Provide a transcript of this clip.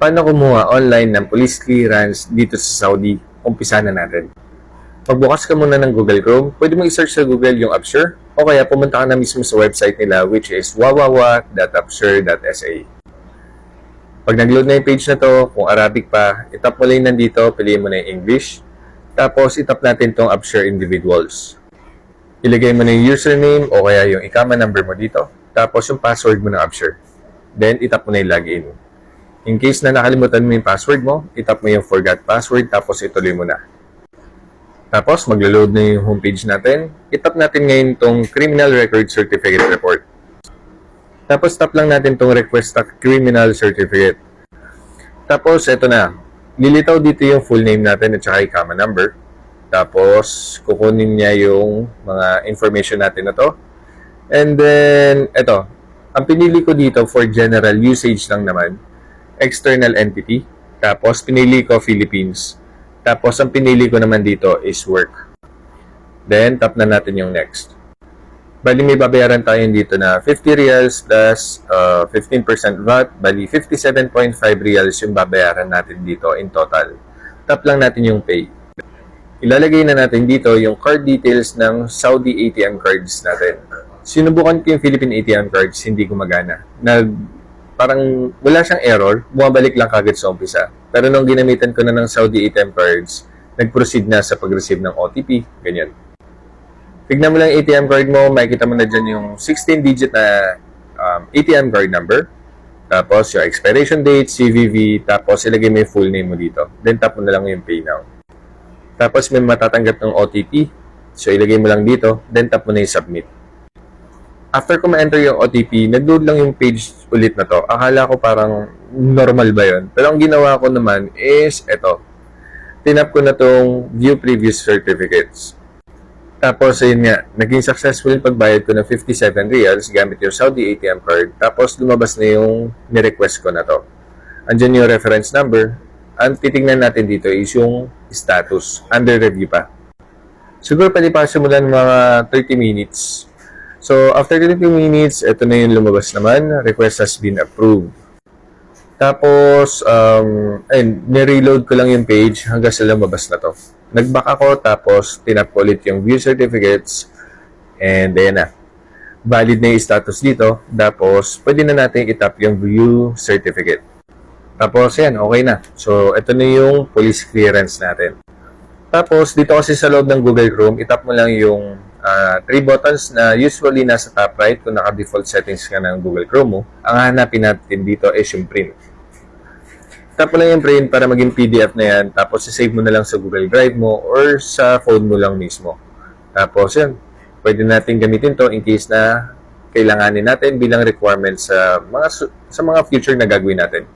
Paano kumuha online ng police clearance dito sa Saudi? Umpisa na natin. Magbukas ka muna ng Google Chrome, pwede mo i-search sa Google yung Upsure o kaya pumunta ka na mismo sa website nila which is wawawa.upsure.sa. Pag nag-load na yung page na to, kung Arabic pa, itap mo lang nandito, piliin mo na yung English, tapos itap natin tong Upsure Individuals. Ilagay mo na yung username o kaya yung ikama number mo dito, tapos yung password mo ng Upsure. Then itap mo na yung login. In case na nakalimutan mo yung password mo, itap mo yung forgot password, tapos ituloy mo na. Tapos, maglo-load na yung homepage natin. Itap natin ngayon itong Criminal Record Certificate Report. Tapos, tap lang natin itong Request a Criminal Certificate. Tapos, eto na. Lilitaw dito yung full name natin at saka ikama number. Tapos, kukunin niya yung mga information natin na to. And then, eto. Ang pinili ko dito for general usage lang naman. External entity. Tapos, pinili ko Philippines. Tapos, ang pinili ko naman dito is work. Then, tap na natin yung next. Bali, may babayaran tayo dito na 50 reals plus 15% VAT. Bali, 57.5 reals yung babayaran natin dito in total. Tap lang natin yung pay. Ilalagay na natin dito yung card details ng Saudi ATM cards natin. Sinubukan ko yung Philippine ATM cards, hindi gumagana. Parang wala siyang error, bumabalik lang kagad sa umpisa. Pero nung ginamitan ko na ng Saudi ATM cards, nag-proceed na sa pag-receive ng OTP, ganyan. Tignan mo lang ATM card mo, makikita mo na dyan yung 16-digit na ATM card number. Tapos yung expiration date, CVV, tapos ilagay mo yung full name mo dito. Then tap mo na lang yung pay now. Tapos may matatanggap ng OTP, so ilagay mo lang dito, then tap mo na yung submit. After ko ma-enter yung OTP, nag-load lang yung page ulit na to. Akala ko parang normal ba yun? Pero ang ginawa ko naman is, eto. Tinap ko na tong View Previous Certificates. Tapos, ayun nga, naging successful yung pagbayad ko ng 57 reals gamit yung Saudi ATM card. Tapos, lumabas na yung ni-request ko na to. Andyan yung reference number. Ang titignan natin dito is yung status. Under review pa. Siguro palipasin mo lang mga 30 minutes. So, after 30 minutes, ito na yung lumabas naman. Request has been approved. Tapos, ayun, nireload ko lang yung page hanggang sa lumabas na to. Nag-back ako, tapos tinap ko ulit yung view certificates. And ayan na. Valid na yung status dito. Tapos, pwede na natin itap yung view certificate. Tapos, yan, okay na. So, ito na yung police clearance natin. Tapos, dito kasi sa loob ng Google Chrome, itap mo lang yung 3 buttons na usually nasa top right kung naka-default settings ka ng Google Chrome mo. Ang hanapin natin dito is yung print. Tap mo lang yung print para maging PDF na yan. Tapos, save mo na lang sa Google Drive mo or sa phone mo lang mismo. Tapos, yan. Pwede natin gamitin to in case na kailanganin natin bilang requirement sa mga future na gagawin natin.